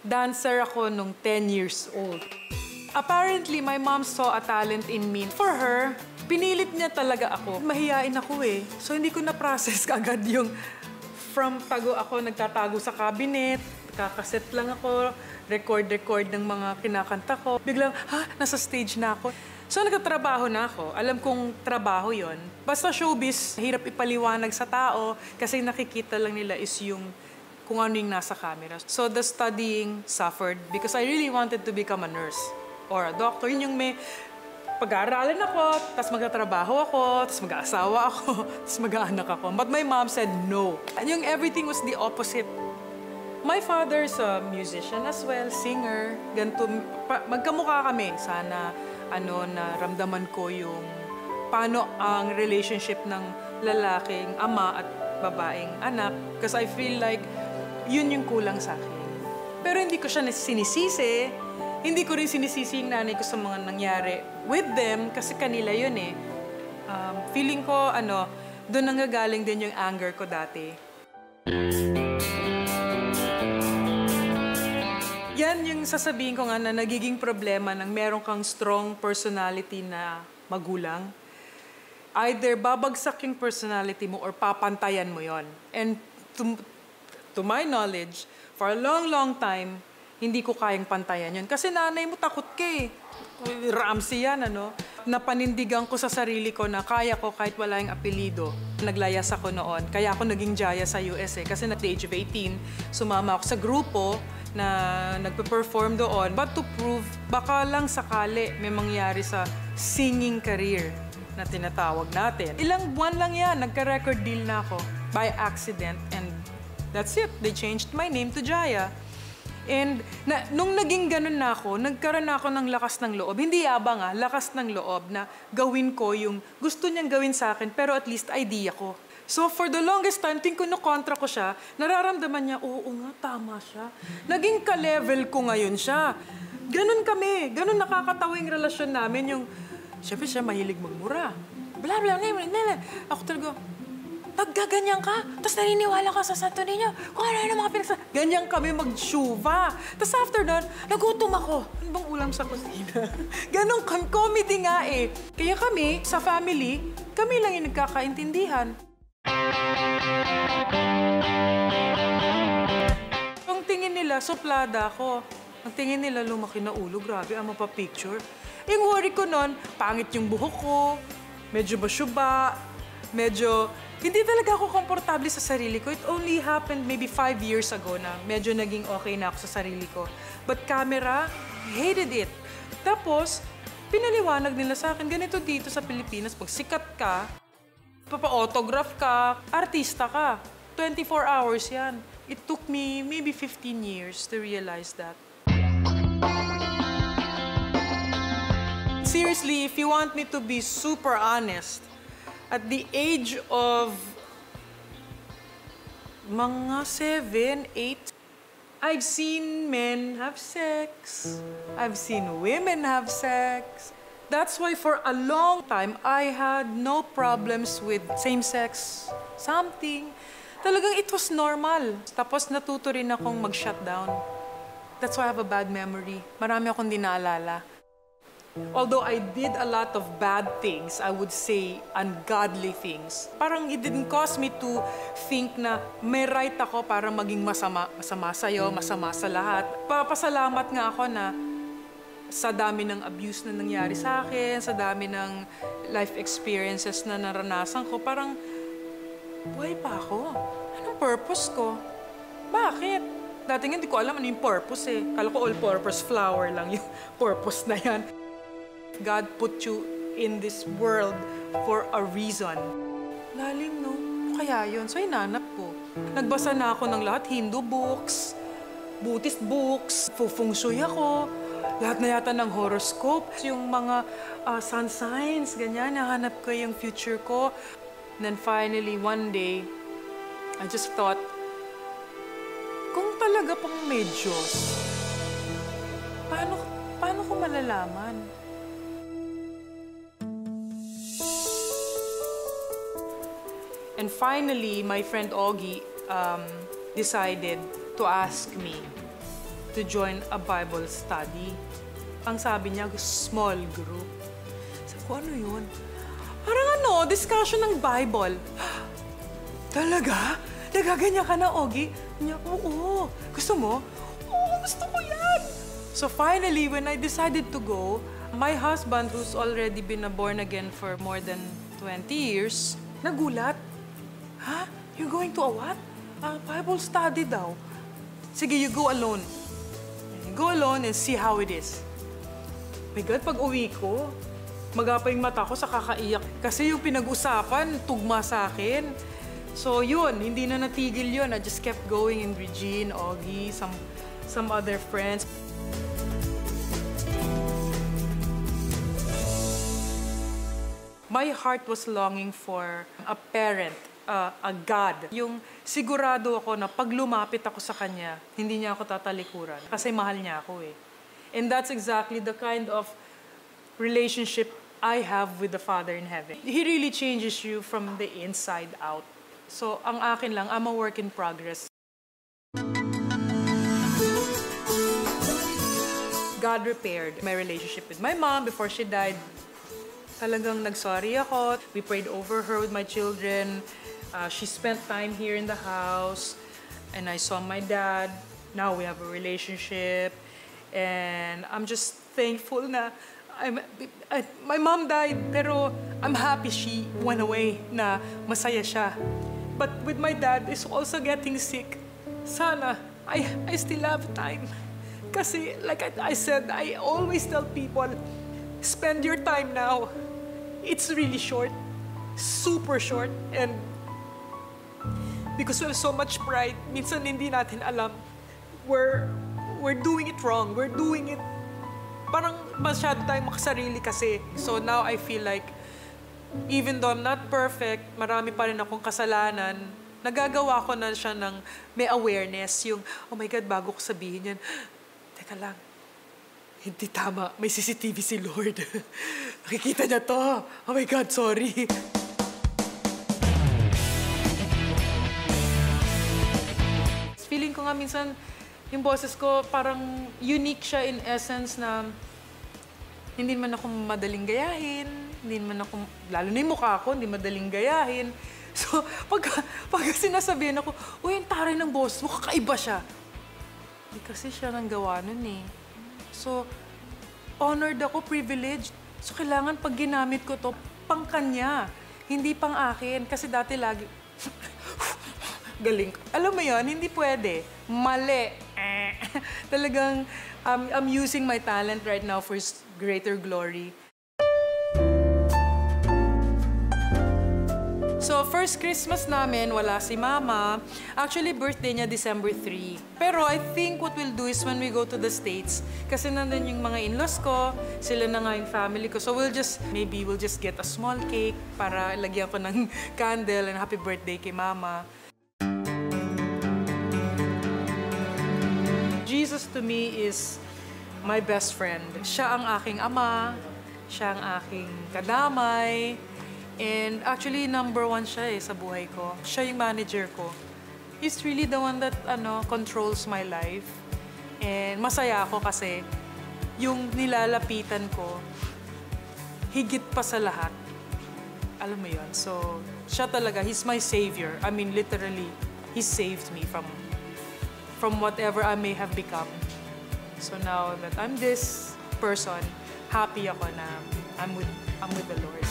Dancer ako nung 10 years old. Apparently, my mom saw a talent in me. For her, pinilit niya talaga ako. Mahiyain ako eh. So, hindi ko na-process kagad yung from tago ako, nagtatago sa cabinet, kakaset lang ako, record ng mga kinakanta ko. Biglang, nasa stage na ako. So, nagtatrabaho na ako. Alam kong trabaho yon. Basta showbiz, hirap ipaliwanag sa tao kasi nakikita lang nila is yung kung ano yung nasa camera. So, the studying suffered because I really wanted to become a nurse or a doctor. Yun yung may pag-aaralan ako, tapos magtatrabaho ako, tapos mag-aasawa ako, tapos mag-aanak ako. But my mom said no. And yung everything was the opposite. My father's a musician as well, singer. Ganito, magkamukha kami. Sana, naramdaman ko yung paano ang relationship ng lalaking ama at babaeng anak. Because I feel like yun yung kulang sa akin. Pero hindi ko siya sinisisi. Hindi ko rin sinisisi yung nanay ko sa mga nangyari with them kasi kanila yun eh. Feeling ko, doon nanggagaling din yung anger ko dati. Yan yung sasabihin ko nga na nagiging problema ng meron kang strong personality na magulang. Either babagsak yung personality mo or papantayan mo yon. And to my knowledge, for a long, long time, hindi ko kayang pantayan yun. Kasi nanay mo takot ka eh. Ramsey yan, Napanindigan ko sa sarili ko na kaya ko kahit wala yung apelido. Naglayas ako noon. Kaya ako naging Jaya sa US eh. Kasi at the age of 18, sumama ako sa grupo na nagpe-perform doon. But to prove, baka lang sakali may mangyari sa singing career na tinatawag natin. Ilang buwan lang yan, nagka-record deal na ako by accident. And that's it. They changed my name to Jaya. And nung naging ganun na ako, nagkaroon na ako ng lakas ng loob. Hindi yabang lakas ng loob na gawin ko yung gusto niyang gawin sa akin, pero at least idea ko. So for the longest time, ting kontra ko siya, nararamdaman niya, oo nga, tama siya. Naging ka-level ko ngayon siya. Ganun kami, ganun nakakatawa yung relasyon namin. Yung, siyempre siya mahilig magmura. Bla bla, ako talaga, naggaganyan ka, tapos naniniwala ka sa Santo Niño, kung ano yung mga pinagsa... Ganyan kami mag-shuva. Tapos after that, nagutom ako. Ano bang ulam sa kusina? Ganon kami, comedy nga eh. Kaya kami, sa family, kami lang yung nagkakaintindihan. Ang tingin nila, suplada ako. Ang tingin nila, lumaki na ulo. Grabe, ang mapapicture. Yung worry ko nun, pangit yung buhok ko, medyo basyuba, medyo... Hindi talaga ako komportable sa sarili ko. It only happened maybe 5 years ago na medyo naging okay na ako sa sarili ko. But camera, hated it. Tapos, pinaliwanag nila sa akin, ganito dito sa Pilipinas, pag sikat ka, papa-autograph ka, artista ka. 24 hours yan. It took me maybe 15 years to realize that. Seriously, if you want me to be super honest, at the age of mga 7, 8, I've seen men have sex. I've seen women have sex. That's why for a long time, I had no problems with same-sex something. Talagang it was normal. Tapos natuto rin akong mag-shutdown. That's why I have a bad memory. Marami akong di naalala. Although I did a lot of bad things, I would say ungodly things. Parang it didn't cause me to think na may right ako para maging masama. Masama sa'yo, masama sa lahat. Papasalamat nga ako na sa dami ng abuse na nangyari sa akin, sa dami ng life experiences na naranasan ko, parang buhay pa ako. Anong purpose ko? Bakit? Dati nga hindi ko alam ano yung purpose eh. Kala ko all-purpose flour lang yung purpose na yan. God put you in this world for a reason. Lalim, no? Kaya yun. So, hinanap ko. Nagbasa na ako ng lahat. Hindu books, Buddhist books, feng shui ako. Lahat na yata ng horoscope. Yung mga sun signs, ganyan. Nahanap ko yung future ko. And then finally, one day, I just thought, kung talaga pang may Diyos, paano ko malalaman? And finally, my friend Augie decided to ask me to join a Bible study. Ang sabi niya, small group. Sabi ko, ano yun? Parang discussion ng Bible. Talaga? Nagaganyan ka na, Ogie? Niya, oo. Gusto mo? Oo, gusto ko yan. So finally, when I decided to go, my husband, who's already been born again for more than 20 years, nagulat. Ha? You're going to a what? A Bible study daw. Sige, you go alone. You go alone and see how it is. My God, pag uwi ko, magapay yung mata ko sa kakaiyak. Kasi yung pinag-usapan, tugma sa akin. So yun, hindi na natigil yun. I just kept going in Regine, Ogie, some other friends. My heart was longing for a parent, a God. Yung sigurado ako na pag lumapit ako sa Kanya, hindi niya ako tatalikuran. Kasi mahal niya ako eh. And that's exactly the kind of relationship I have with the Father in heaven. He really changes you from the inside out. So ang akin lang, I'm a work in progress. God repaired my relationship with my mom before she died. Talagang nagsorry ako. We prayed over her with my children. She spent time here in the house. And I saw my dad. Now we have a relationship. And I'm just thankful na my mom died, pero I'm happy she went away, na masaya siya. But with my dad is also getting sick. Sana, I still have time. Kasi like I said, I always tell people, spend your time now. It's really short, super short, and because we have so much pride, minsan hindi natin alam, we're doing it wrong. We're doing it, parang masyado tayong makasarili kasi. So now I feel like, even though I'm not perfect, marami pa rin akong kasalanan, nagagawa ko na siya ng may awareness, yung, oh my God, bago ko sabihin yan, teka lang, hindi tama, may CCTV si Lord. Nakikita niya to. Oh my God, sorry. Feeling ko nga minsan, yung boses ko parang unique siya in essence na hindi man ako madaling gayahin, hindi man ako, lalo na yung mukha ko, hindi madaling gayahin. So, pag sinasabihan ako, uy, yung taray ng boss mo, kakaiba siya. Hindi kasi siya nang gawa nun eh. So, honored ako, privileged. So, kailangan pag ginamit ko to, pang kanya, hindi pang akin. Kasi dati lagi, galing. Alam mo yon, hindi pwede. Mali. Talagang, I'm using my talent right now for greater glory. So, first Christmas namin, wala si Mama. Actually, birthday niya December 3. Pero I think what we'll do is when we go to the States, kasi nandun yung mga in-laws ko, sila na nga yung family ko. So, maybe we'll just get a small cake para lagyan ko ng candle and happy birthday kay Mama. Jesus to me is my best friend. Siya ang aking ama, siya ang aking kadamay, and actually, number one siya sa buhay ko. Siya yung manager ko. He's really the one that controls my life. And masaya ako kasi yung nilalapitan ko, higit pa sa lahat. Alam mo yun? So, siya talaga, he's my savior. I mean, literally, he saved me from whatever I may have become. So now that I'm this person, happy ako na I'm with the Lord.